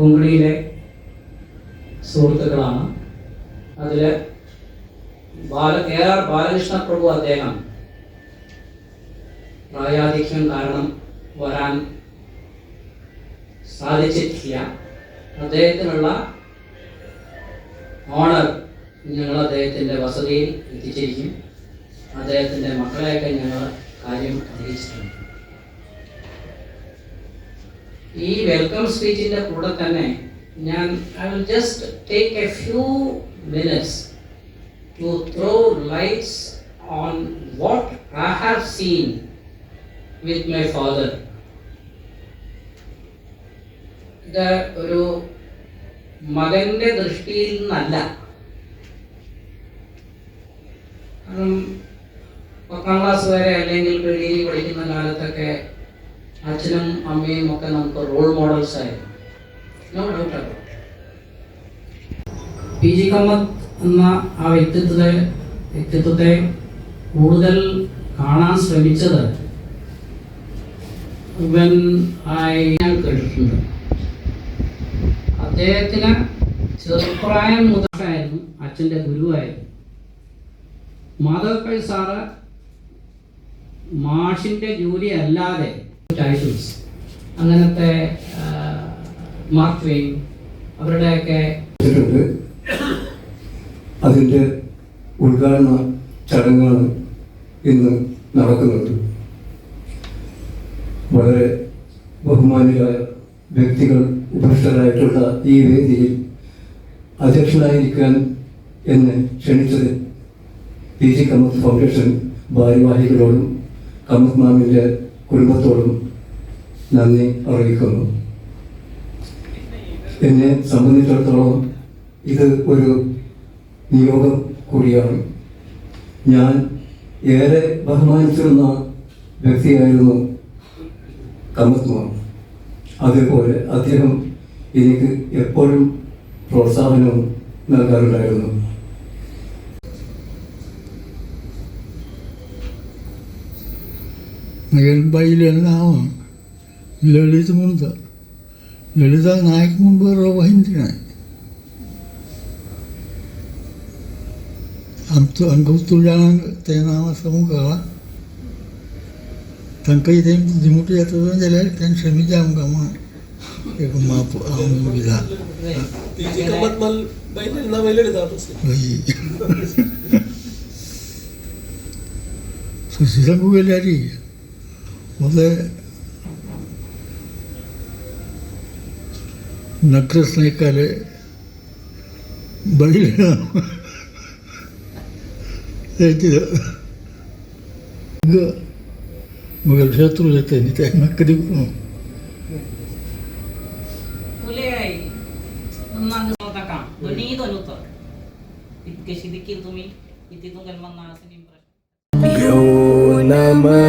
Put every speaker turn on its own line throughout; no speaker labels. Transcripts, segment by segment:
കുങ്കുളിയിലെ സുഹൃത്തുക്കളാണ്. അതിൽ KR ബാലകൃഷ്ണ പ്രഭു അദ്ദേഹം പ്രായാധിക്യം കാരണം വരാൻ സാധിച്ചിട്ടില്ല. അദ്ദേഹത്തിനുള്ള ഓണർ ഞങ്ങൾ അദ്ദേഹത്തിൻ്റെ വസതിയിൽ എത്തിച്ചിരിക്കും. അദ്ദേഹത്തിൻ്റെ മക്കളെയൊക്കെ ഞങ്ങൾ കാര്യം അറിയിച്ചിട്ടുണ്ട്. ഈ വെൽക്കം സ്പീച്ചിൻ്റെ കൂടെ തന്നെ I will just take a few minutes to throw lights on what I have seen with my father. ഇത് ഒരു മകന്റെ ദൃഷ്ടിയിൽ നിന്നല്ല. കാരണം 10ാം ക്ലാസ് വരെ അല്ലെങ്കിൽ ഡിഗ്രി പഠിക്കുന്ന കാലത്തൊക്കെ അച്ഛനും അമ്മയും ഒക്കെ നമുക്ക് റോൾ മോഡൽസ് ആയിരുന്നു. No doubt about. PG Kamath എന്ന ആ വ്യക്തിത്വത്തെ കൂടുതൽ കാണാൻ ശ്രമിച്ചത് ഞാൻ കേട്ടിട്ടുണ്ട്. അദ്ദേഹത്തിന് ചെറുപ്രായം മുതലായിരുന്നു അച്ഛൻ്റെ ഗുരുവായിരുന്നു. മാധവപ്പള്ളി സാറ് മാഷിൻ്റെ ജോലി അല്ലാതെ ടൈറ്റിൽസ് അങ്ങനത്തെ മാർക്ക് ട്വെയിൻ അവരുടെയൊക്കെ
അതിൻ്റെ ഉദ്ഘാടന ചടങ്ങാണ് ഇന്ന് നടക്കുന്നത്. വളരെ ബഹുമാനിയായ വ്യക്തികൾ ഉപസ്ഥരായിട്ടുള്ള ഈ വേദിയിൽ അധ്യക്ഷനായിരിക്കാൻ എന്നെ ക്ഷണിച്ചത് PG കമ്മത്ത് ഫൗണ്ടേഷൻ ഭാരവാഹികളോടും കമ്മത്ത് മാമിൻ്റെ കുടുംബത്തോടും നന്ദി അറിയിക്കുന്നു. എന്നെ സംബന്ധിച്ചിടത്തോളം ഇത് ഒരു നിയോഗം കൂടിയാണ്. ഞാൻ ഏറെ ബഹുമാനിച്ചിരുന്ന വ്യക്തിയായിരുന്നു കമ്മത്ത് മാം. അതേപോലെ അദ്ദേഹം എനിക്ക് എപ്പോഴും പ്രോത്സാഹനവും നൽകാറുണ്ടായിരുന്നു.
Bailão, Lolita Munda, Lolita Nike Mumbaro Hindia. Angkutulan Tenama Samuka, Tankai then Dimutia to the left and Semijam Gama, Ekumapu Amida.
Kamatmal by the Navel.
So Sisamuelari. മുതൽ നക്രസ്നേക്കാല് मगर शत्रु येते आणि त्यांना कधी
फुले आहे मागं होता का दोन्ही होतं कशी देखील तुम्ही इथे तुमच्या मनाला असं इम्प्रेशन
यो नमः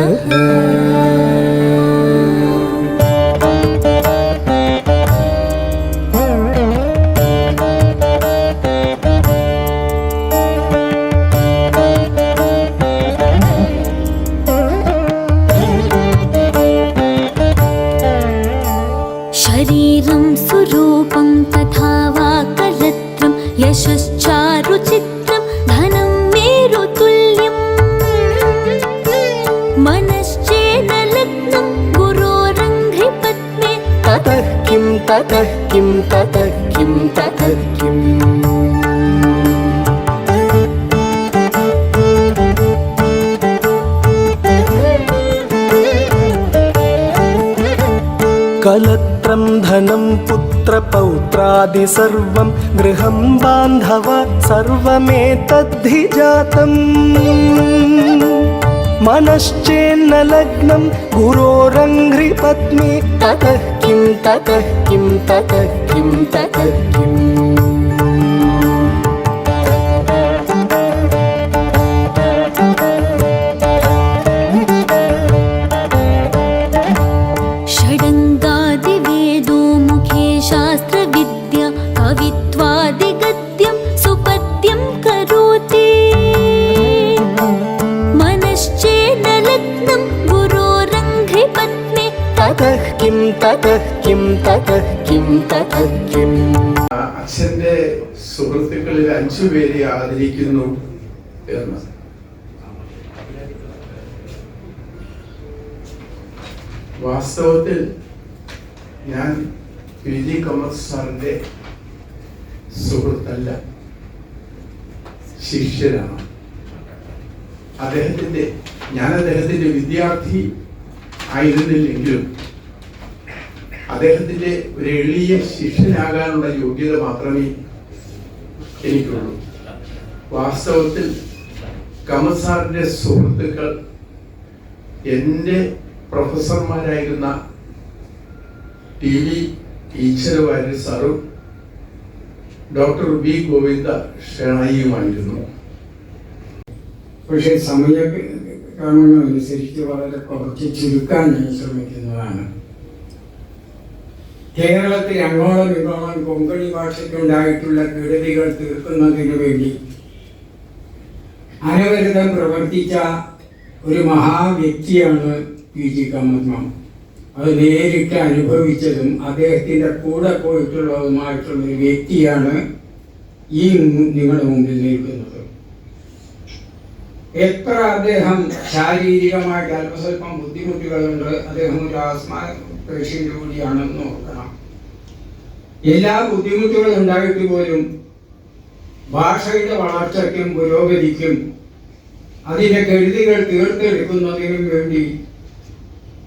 शरीरं सुरूपं तथा वा कलत्रं यशश्चारुचित्रं धनं मेरुतुल्यं मनश्चेन लग्नं गुरोरङ्घ्रिपद्मे
ततः किं ततः किं ततः किं ततः किम् कलत्रं धनं पुत्रपौत्रादि सर्वं गृहं बान्धव सर्वमेतद्धि जातम् मनश्चेन्न लग्नं गुरोरङ्घ्रिपद्मे ततः किं ततः किं ततः किं ततः किम्
षडङ्गादिवेदो मुखे शास्त्रविद्या कवित्वादिगद्यं सुपद्यं करोति मनश्चेन लग्नं गुरोरङ्घ्रिपद्मे
ततः किं ततः किं ततः किं ततः किम्
അച്ഛൻ്റെ സുഹൃത്തുക്കളിൽ 5 പേരെ ആദരിക്കുന്നു എന്ന്. വാസ്തവത്തിൽ ഞാൻ PG കമൽ സാറിൻ്റെ സുഹൃത്തല്ല, ശിഷ്യനാണ്. ഞാൻ അദ്ദേഹത്തിൻ്റെ വിദ്യാർത്ഥി ആയിരുന്നില്ലെങ്കിലും അദ്ദേഹത്തിൻ്റെ ഒരു എളിയ ശിഷ്യനാകാനുള്ള യോഗ്യത മാത്രമേ എനിക്കുള്ളൂ. വാസ്തവത്തിൽ കമൽ സാറിൻ്റെ സുഹൃത്തുക്കൾ എൻ്റെ പ്രൊഫസർമാരായിരുന്ന TD ഈശ്വരവാര്യർ സാറും ഡോക്ടർ B ഗോവിന്ദ ഷേണായിയുമായിരുന്നു.
പക്ഷേ സമയക്രമങ്ങളനുസരിച്ച് വളരെ കുറച്ച് ചുരുക്കാൻ ഞാൻ ശ്രമിക്കുന്നതാണ്. കേരളത്തിൽ അങ്ങോളം ഇങ്ങോളം കൊങ്കണി ഭാഷയ്ക്കുണ്ടായിട്ടുള്ള കെടുതികൾ തീർക്കുന്നതിനു വേണ്ടി അനവരതം പ്രവർത്തിച്ച ഒരു മഹാവ്യക്തിയാണ് PG കമൽ. അത് നേരിട്ട് അനുഭവിച്ചതും അദ്ദേഹത്തിൻ്റെ കൂടെ പോയിട്ടുള്ളതുമായിട്ടുള്ള ഒരു വ്യക്തിയാണ് ഈ നിങ്ങളുടെ മുമ്പിൽ നിൽക്കുന്നത്. എത്ര അദ്ദേഹം ശാരീരികമായിട്ട് അല്പസ്വല്പം ബുദ്ധിമുട്ടുകളുണ്ട്, അദ്ദേഹം ഒരു ആസ്മ പേഷ്യൻ്റ് കൂടിയാണെന്ന് നോക്കണം. എല്ലാ ബുദ്ധിമുട്ടുകളും ഉണ്ടായിട്ട് പോലും ഭാഷയുടെ വളർച്ചയ്ക്കും പുരോഗതിക്കും അതിൻ്റെ കെടുതികൾ തീർത്തെടുക്കുന്നതിനും വേണ്ടി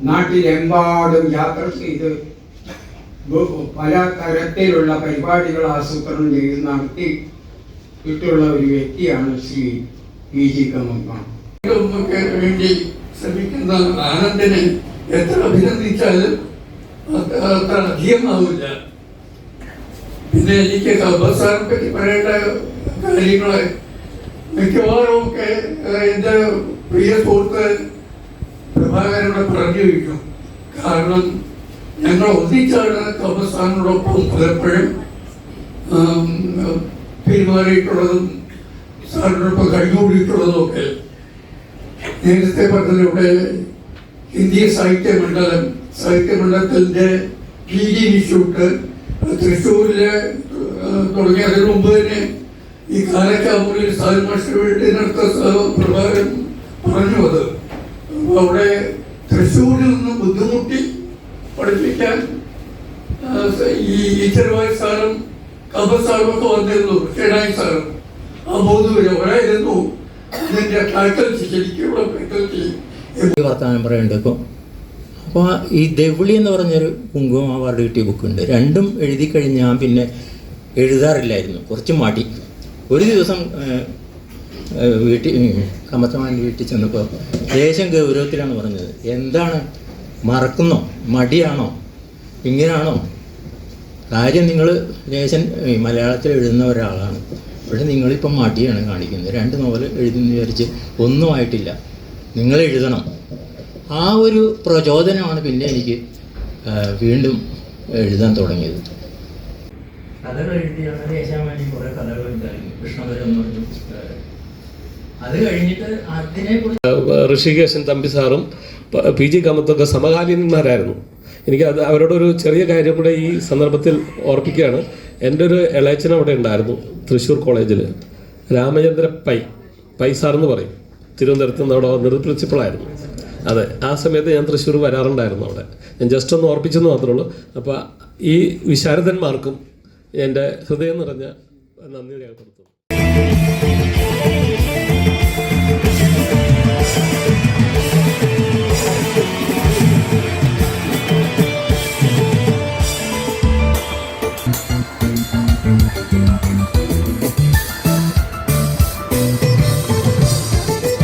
നാട്ടിലെമ്പാടും യാത്ര ചെയ്ത് പല തരത്തിലുള്ള പരിപാടികൾ ആസൂത്രണം ചെയ്ത് നടത്തിയിട്ടുള്ള ഒരു വ്യക്തിയാണ് ശ്രീ PG കമൽ.
വേണ്ടി ശ്രമിക്കുന്ന ആനന്ദനെ എത്ര അഭിനന്ദിച്ചാലും അത്ര അധികമാവില്ല. പിന്നെ എനിക്ക് കമൽ സാറിനെ പറ്റി പറയേണ്ട കാര്യങ്ങളെ മിക്കവാറും ഒക്കെ എൻ്റെ പ്രിയ സുഹൃത്ത് പ്രഭാകരനോട് പറഞ്ഞു വയ്ക്കും. കാരണം ഞങ്ങൾ ഒന്നിച്ചാണ് കമൽ സാറിനോടൊപ്പം പലപ്പോഴും പെരുമാറിയിട്ടുള്ളതും സാറിനോടൊപ്പം കഴിഞ്ഞുകൂടിയിട്ടുള്ളതും ഒക്കെ. നേരത്തെ പറഞ്ഞതിലൂടെ ഹിന്ദി സാഹിത്യമണ്ഡലത്തിൻ്റെ PG ഇൻസ്റ്റിറ്റ്യൂട്ട് തൃശ്ശൂരിലെ തുടങ്ങി. അതിനു മുമ്പ് തന്നെ ഈ കാലക്കാമൂരിൽ സാഹിബ് മാസ്റ്റർ വീട്ടിനടുത്ത പ്രഭാകരൻ പറഞ്ഞു. അത് അവിടെ തൃശ്ശൂരിൽ നിന്ന് ബുദ്ധിമുട്ടി പഠിപ്പിക്കാൻ ഈ ഈശ്വരവായ സാറും കമൽ സാറും ഒക്കെ വന്നിരുന്നു, ഷേണായി സാറും. ആ 3 പേര് ഒരായിരുന്നു ഇതിൻ്റെ ഫാക്കൽറ്റി, ശരിക്കുള്ള ഫാക്കൽറ്റി.
വർത്തമാനം പറയേണ്ടത് അപ്പോൾ ഈ ദേവിളി എന്ന് പറഞ്ഞൊരു കുങ്കുമം അവാർഡ് കിട്ടിയ ബുക്കുണ്ട്. രണ്ടും എഴുതി കഴിഞ്ഞാൽ പിന്നെ എഴുതാറില്ലായിരുന്നു, കുറച്ച് മടി. ഒരു ദിവസം വീട്ടിൽ കമത്തമാൻ്റെ വീട്ടിൽ ചെന്നപ്പോൾ ലേശം ഗൗരവത്തിലാണ് പറഞ്ഞത്. എന്താണ് മറക്കുന്നോ, മടിയാണോ, ഇങ്ങനെയാണോ കാര്യം? നിങ്ങൾ ലേശം മലയാളത്തിൽ എഴുതുന്ന ഒരാളാണ്, പക്ഷേ നിങ്ങളിപ്പം മടിയാണ് കാണിക്കുന്നത്. 2 നോവൽ എഴുതുന്ന വിചാരിച്ച് ഒന്നും ആയിട്ടില്ല, നിങ്ങൾ എഴുതണം. ആ ഒരു പ്രചോദനമാണ് പിന്നെ എനിക്ക് വീണ്ടും എഴുതാൻ തുടങ്ങിയത്. കഥകൾ എഴുതിയാണ് ദേശാമാനി കുറേ കഥകൾ ഉണ്ടായിരുന്നു, കൃഷ്ണപുരം എന്ന് പറഞ്ഞു. അത് കഴിഞ്ഞിട്ട് അതിനെക്കുറിച്ച്
ഋഷികേശൻ തമ്പി സാറും പി ജി കാമത്തൊക്കെ സമകാലീനന്മാരായിരുന്നു. എനിക്ക് അവരോടൊരു ചെറിയ കാര്യം കൂടെ ഈ സന്ദർഭത്തിൽ ഓർപ്പിക്കുകയാണ്. എൻ്റെ ഒരു ഇളയച്ചൻ അവിടെ ഉണ്ടായിരുന്നു തൃശ്ശൂർ കോളേജിൽ, രാമചന്ദ്ര പൈ സാറെന്ന് പറയും. തിരുവനന്തപുരത്ത് നിന്ന് അവിടെ വന്നത് പ്രിൻസിപ്പളായിരുന്നു. അതെ, ആ സമയത്ത് ഞാൻ തൃശ്ശൂർ വരാറുണ്ടായിരുന്നു അവിടെ. ഞാൻ ജസ്റ്റ് ഒന്ന് ഓർപ്പിച്ചെന്ന് മാത്രമേ ഉള്ളൂ. അപ്പോൾ ഈ വിശാരദന്മാർക്കും എൻ്റെ ഹൃദയം നിറഞ്ഞ നന്ദി രേഖപ്പെടുത്തുന്നു.